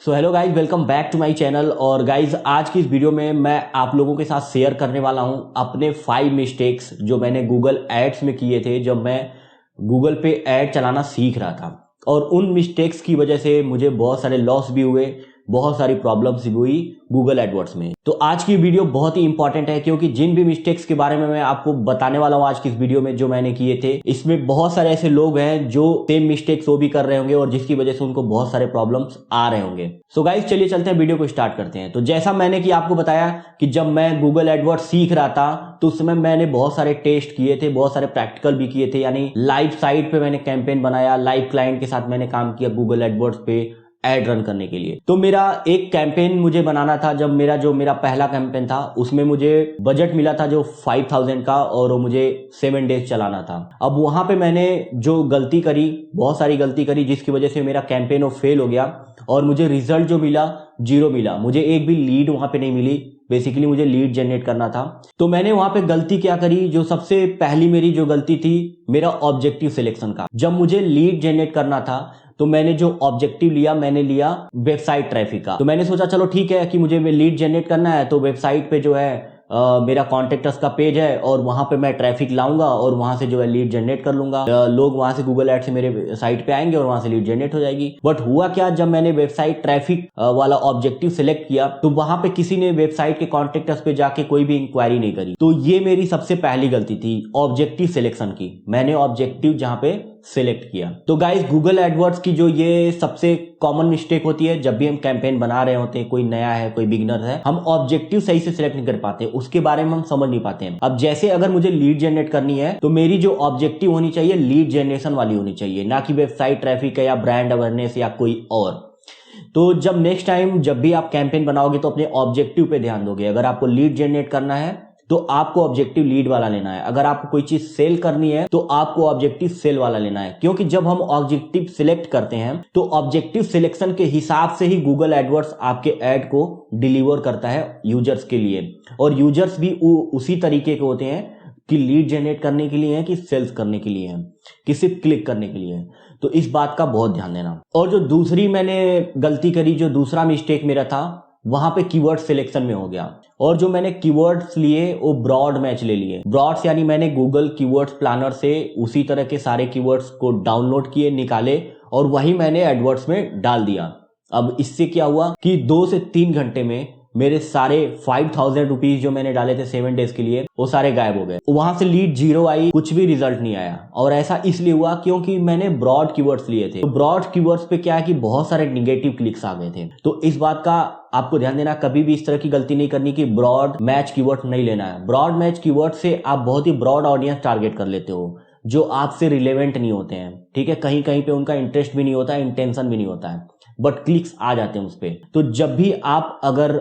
So hello guys, welcome back to my channel. और guys आज की इस वीडियो में मैं आप लोगों के साथ शेयर करने वाला हूं अपने 5 मिस्टेक्स जो मैंने गूगल एड्स में किए थे जब मैं गूगल पे ऐड चलाना सीख रहा था। और उन मिस्टेक्स की वजह से मुझे बहुत सारे लॉस भी हुए, बहुत सारी प्रॉब्लम्स भी हुई गूगल एडवर्ड्स में। तो आज की वीडियो बहुत ही इंपॉर्टेंट है क्योंकि जिन भी मिस्टेक्स के बारे में मैं आपको बताने वाला हूं आज की इस वीडियो में जो मैंने किए थे, इसमें बहुत सारे ऐसे लोग हैं जो सेम मिस्टेक्स वो भी कर रहे होंगे और जिसकी वजह से उनको बहुत सारे प्रॉब्लम्स आ रहे होंगे। सो गाइस चलिए चलते हैं, वीडियो को स्टार्ट करते हैं। तो जैसा मैंने कि आपको बताया कि जब मैं गूगल एडवर्ड्स सीख रहा था तो उस समय मैंने बहुत सारे टेस्ट किए थे, बहुत सारे प्रैक्टिकल भी किए थे, यानी लाइव साइट पे मैंने कैंपेन बनाया, लाइव क्लाइंट के साथ मैंने काम किया गूगल एडवर्ड्स पे एड रन करने के लिए। तो मेरा एक कैंपेन मुझे बनाना था। जब मेरा पहला कैंपेन था उसमें मुझे बजट मिला था जो 5000 का और वो मुझे 7 डेज चलाना था। अब वहां पे मैंने जो गलती करी, बहुत सारी गलती करी जिसकी वजह से मेरा कैंपेन वो फेल हो गया और मुझे रिजल्ट जो मिला 0 मिला। मुझे एक भी लीड वहां पे नहीं मिली। बेसिकली मुझे लीड जनरेट करना था। तो मैंने वहां पे गलती क्या करी, जो सबसे पहली मेरी जो गलती थी मेरा ऑब्जेक्टिव सिलेक्शन का। जब मुझे लीड जनरेट करना था तो मैंने जो ऑब्जेक्टिव लिया, मैंने लिया वेबसाइट ट्रैफिक का। तो मैंने सोचा चलो ठीक है कि मुझे लीड जनरेट करना है तो वेबसाइट पे जो है मेरा कॉन्टेक्टस का पेज है और वहां पे मैं ट्रैफिक लाऊंगा और वहां से जो है लीड जनरेट कर लूंगा। लोग वहां से गूगल एड से मेरे साइट पे आएंगे और वहां से लीड जनरेट हो जाएगी। बट हुआ क्या, जब मैंने वेबसाइट ट्रैफिक वाला ऑब्जेक्टिव सिलेक्ट किया तो वहां पे किसी ने वेबसाइट के कॉन्टेक्टस पे जाके कोई भी इंक्वायरी नहीं करी। तो ये मेरी सबसे पहली गलती थी ऑब्जेक्टिव सिलेक्शन की। मैंने ऑब्जेक्टिव जहां पे सिलेक्ट किया। तो गाइस गूगल एडवर्ड्स की जो ये सबसे कॉमन मिस्टेक होती है जब भी हम कैंपेन बना रहे होते हैं, कोई नया है कोई बिगिनर है, हम ऑब्जेक्टिव सही से सिलेक्ट नहीं कर पाते, उसके बारे में हम समझ नहीं पाते हैं। अब जैसे अगर मुझे लीड जनरेट करनी है तो मेरी जो ऑब्जेक्टिव होनी चाहिए लीड जनरेशन वाली होनी चाहिए, ना कि वेबसाइट ट्रैफिक या ब्रांड अवेयरनेस या कोई और। तो जब नेक्स्ट टाइम जब भी आप कैंपेन बनाओगे तो अपने ऑब्जेक्टिव पे ध्यान दोगे। अगर आपको लीड जनरेट करना है तो आपको ऑब्जेक्टिव लीड वाला लेना है। अगर आपको कोई चीज सेल करनी है तो आपको ऑब्जेक्टिव सेल वाला लेना है। क्योंकि जब हम ऑब्जेक्टिव सिलेक्ट करते हैं तो ऑब्जेक्टिव सिलेक्शन के हिसाब से ही गूगल एडवर्ड्स आपके ऐड को डिलीवर करता है यूजर्स के लिए। और यूजर्स भी उसी तरीके के होते हैं कि लीड जनरेट करने के लिए है कि सेल्स करने के लिए है कि सिर्फ क्लिक करने के लिए है। तो इस बात का बहुत ध्यान देना। और जो दूसरी मैंने गलती करी, जो दूसरा मिस्टेक मेरा था, वहां पे कीवर्ड सिलेक्शन में हो गया। और जो मैंने कीवर्ड्स लिए वो ब्रॉड मैच ले लिए। ब्रॉड्स यानी मैंने गूगल कीवर्ड्स प्लानर से उसी तरह के सारे कीवर्ड्स को डाउनलोड किए, निकाले और वही मैंने एडवर्ड्स में डाल दिया। अब इससे क्या हुआ कि 2 से 3 घंटे में मेरे सारे 5000 रुपीज जो मैंने डाले थे 7 डेज के लिए वो सारे गायब हो गए। वहां से लीड 0 आई, कुछ भी रिजल्ट नहीं आया। और ऐसा इसलिए हुआ क्योंकि मैंने ब्रॉड कीवर्ड्स लिए थे। तो ब्रॉड कीवर्ड्स पे क्या है कि बहुत सारे निगेटिव क्लिक्स आ गए थे। तो इस बात का आपको ध्यान देना, कभी भी इस तरह की गलती नहीं करनी कि ब्रॉड मैच कीवर्ड नहीं लेना है। ब्रॉड मैच कीवर्ड से आप बहुत ही ब्रॉड ऑडियंस टारगेट कर लेते हो जो आपसे रिलेवेंट नहीं होते हैं। ठीक है, कहीं कहीं पे उनका इंटरेस्ट भी नहीं होता है, इंटेंशन भी नहीं होता है, बट क्लिक्स आ जाते हैं उस पे। तो जब भी आप अगर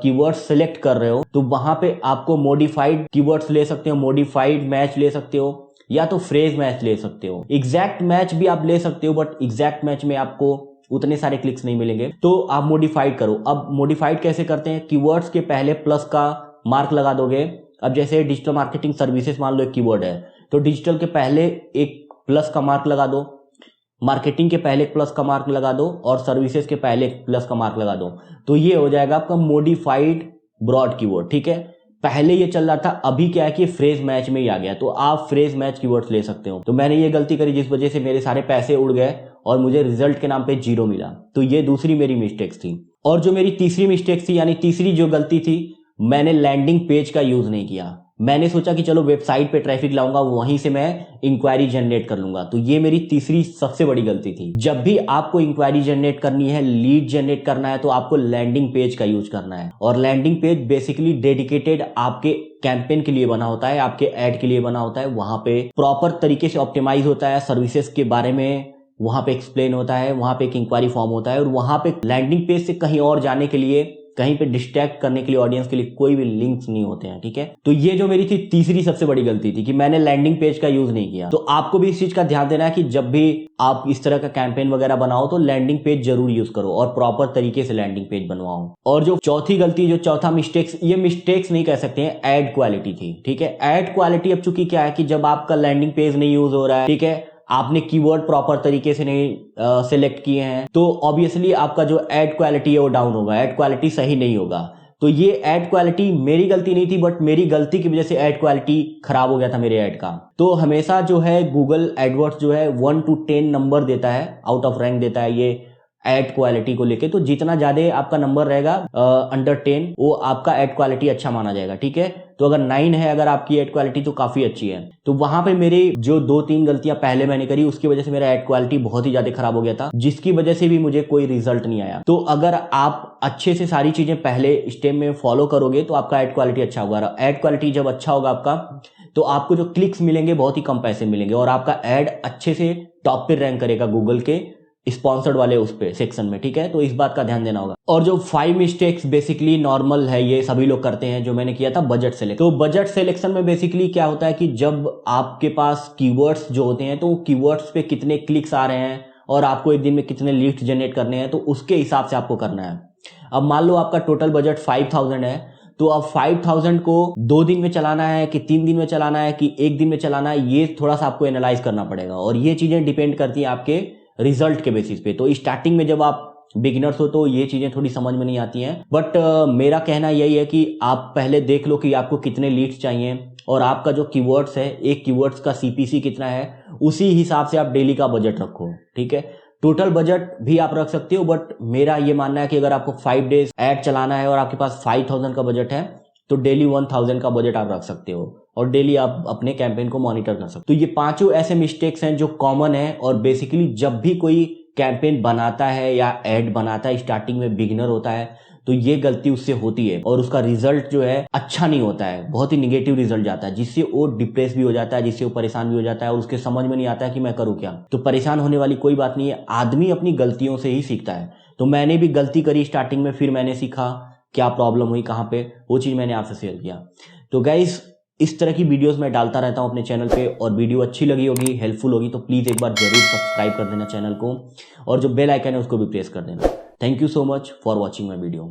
कीवर्ड सिलेक्ट कर रहे हो तो वहां पे आपको मॉडिफाइड कीवर्ड्स ले सकते हो, मॉडिफाइड मैच ले सकते हो या तो फ्रेज मैच ले सकते हो। एग्जैक्ट मैच भी आप ले सकते हो बट एग्जैक्ट मैच में आपको उतने सारे क्लिक्स नहीं मिलेंगे, तो आप मॉडिफाइड करो। अब मॉडिफाइड कैसे करते हैं, कीवर्ड्स के पहले प्लस का मार्क लगा दोगे। अब जैसे डिजिटल मार्केटिंग सर्विसेज मान लो एक कीवर्ड है तो डिजिटल के पहले एक प्लस का मार्क लगा दो, मार्केटिंग के पहले प्लस का मार्क लगा दो और सर्विसेज के पहले प्लस का मार्क लगा दो। तो ये हो जाएगा आपका मॉडिफाइड ब्रॉड कीवर्ड। ठीक है, पहले ये चल रहा था, अभी क्या है कि फ्रेज मैच में ही आ गया, तो आप फ्रेज मैच कीवर्ड्स ले सकते हो। तो मैंने ये गलती करी जिस वजह से मेरे सारे पैसे उड़ गए और मुझे रिजल्ट के नाम पे 0 मिला। तो ये दूसरी मेरी मिस्टेक्स थी। और जो मेरी तीसरी मिस्टेक थी, यानी तीसरी जो गलती थी, मैंने लैंडिंग पेज का यूज नहीं किया। मैंने सोचा कि चलो वेबसाइट पे ट्रैफिक लाऊंगा, वहीं से मैं इंक्वायरी जनरेट कर लूंगा। तो ये मेरी तीसरी सबसे बड़ी गलती थी। जब भी आपको इंक्वायरी जनरेट करनी है, लीड जनरेट करना है, तो आपको लैंडिंग पेज का यूज करना है। और लैंडिंग पेज बेसिकली डेडिकेटेड आपके कैंपेन के लिए बना होता है, आपके ऐड के लिए बना होता है। वहां पे प्रॉपर तरीके से ऑप्टिमाइज होता है, सर्विसेज के बारे में वहां पे एक्सप्लेन होता है, वहां पे एक इंक्वायरी फॉर्म होता है और वहां पे लैंडिंग पेज से कहीं और जाने के लिए, कहीं पे डिस्ट्रैक्ट करने के लिए ऑडियंस के लिए कोई भी लिंक्स नहीं होते हैं। ठीक है, तो ये जो मेरी थी तीसरी सबसे बड़ी गलती थी कि मैंने लैंडिंग पेज का यूज नहीं किया। तो आपको भी इस चीज का ध्यान देना है कि जब भी आप इस तरह का कैंपेन वगैरह बनाओ तो लैंडिंग पेज जरूर यूज करो और प्रॉपर तरीके से लैंडिंग पेज बनवाओ। और जो चौथी गलती, जो चौथा मिस्टेक्स, ये मिस्टेक्स नहीं कह सकते हैं, एड क्वालिटी थी। ठीक है, एड क्वालिटी अब चूंकि क्या है कि जब आपका लैंडिंग पेज नहीं यूज हो रहा है, ठीक है, आपने कीवर्ड प्रॉपर तरीके से नहीं सिलेक्ट किए हैं, तो ऑब्वियसली आपका जो एड क्वालिटी है वो डाउन होगा, एड क्वालिटी सही नहीं होगा। तो ये एड क्वालिटी मेरी गलती नहीं थी, बट मेरी गलती की वजह से एड क्वालिटी खराब हो गया था मेरे एड का। तो हमेशा जो है गूगल एडवर्ड्स जो है 1 to 10 नंबर देता है, आउट ऑफ रैंक देता है ये एड क्वालिटी को लेके। तो जितना ज्यादा आपका नंबर रहेगा अंडर 10, वो आपका एड क्वालिटी अच्छा माना जाएगा, ठीक है। तो अगर 9 है अगर आपकी एड क्वालिटी तो काफी अच्छी है। तो वहां पे मेरी जो 2-3 गलतियां पहले मैंने करी, उसकी वजह से मेरा एड क्वालिटी बहुत ही ज्यादा खराब हो गया था, जिसकी वजह से भी मुझे कोई रिजल्ट नहीं आया। तो अगर आप अच्छे से सारी चीजें पहले स्टेप में फॉलो करोगे तो आपका एड क्वालिटी अच्छा होगा। एड क्वालिटी जब अच्छा होगा आपका, तो आपको जो क्लिक्स मिलेंगे बहुत ही कम पैसे मिलेंगे, और आपका एड अच्छे से टॉप पे रैंक करेगा गूगल के स्पॉन्सर्ड वाले उस पे सेक्शन में, ठीक है। तो इस बात का ध्यान देना होगा। और जो 5 मिस्टेक्स बेसिकली नॉर्मल है, ये सभी लोग करते हैं, जो मैंने किया था बजट सेलेक्ट। तो बजट सिलेक्शन में बेसिकली क्या होता है कि जब आपके पास कीवर्ड्स जो होते हैं, तो वो कीवर्ड्स पे कितने क्लिक्स आ रहे हैं और आपको एक दिन में कितने लीड्स जनरेट करने हैं, तो उसके हिसाब से आपको करना है। अब मान लो आपका टोटल बजट 5000 है, तो अब 5000 को 2 दिन में चलाना है कि 3 दिन में चलाना है कि 1 दिन में चलाना है, ये थोड़ा सा आपको एनालाइज करना पड़ेगा। और ये चीजें डिपेंड करती है आपके रिजल्ट के बेसिस पे। तो स्टार्टिंग में जब आप बिगिनर्स हो तो ये चीजें थोड़ी समझ में नहीं आती हैं, बट मेरा कहना यही है कि आप पहले देख लो कि आपको कितने लीड्स चाहिए, और आपका जो कीवर्ड्स है, एक कीवर्ड्स का सीपीसी कितना है, उसी हिसाब से आप डेली का बजट रखो, ठीक है। टोटल बजट भी आप रख सकते हो, बट मेरा ये मानना है कि अगर आपको 5 डेज एड चलाना है और आपके पास 5000 का बजट है, तो डेली 1000 का बजट आप रख सकते हो, और डेली आप अपने कैंपेन को मॉनिटर कर सकते हो। तो ये 5 ऐसे मिस्टेक्स हैं जो कॉमन है, और बेसिकली जब भी कोई कैंपेन बनाता है या एड बनाता है, स्टार्टिंग में बिगिनर होता है, तो ये गलती उससे होती है, और उसका रिजल्ट जो है अच्छा नहीं होता है, बहुत ही निगेटिव रिजल्ट जाता है, जिससे वो डिप्रेस भी हो जाता है, जिससे वो परेशान भी हो जाता है, और उसके समझ में नहीं आता है कि मैं करूँ क्या। तो परेशान होने वाली कोई बात नहीं है, आदमी अपनी गलतियों से ही सीखता है। तो मैंने भी गलती करी स्टार्टिंग में, फिर मैंने सीखा क्या प्रॉब्लम हुई कहाँ पे, वो चीज़ मैंने आपसे शेयर किया। तो गाइस, इस तरह की वीडियोस मैं डालता रहता हूं अपने चैनल पे, और वीडियो अच्छी लगी होगी, हेल्पफुल होगी, तो प्लीज़ एक बार जरूर सब्सक्राइब कर देना चैनल को, और जो बेल आइकन है उसको भी प्रेस कर देना। Thank you so much for watching my video.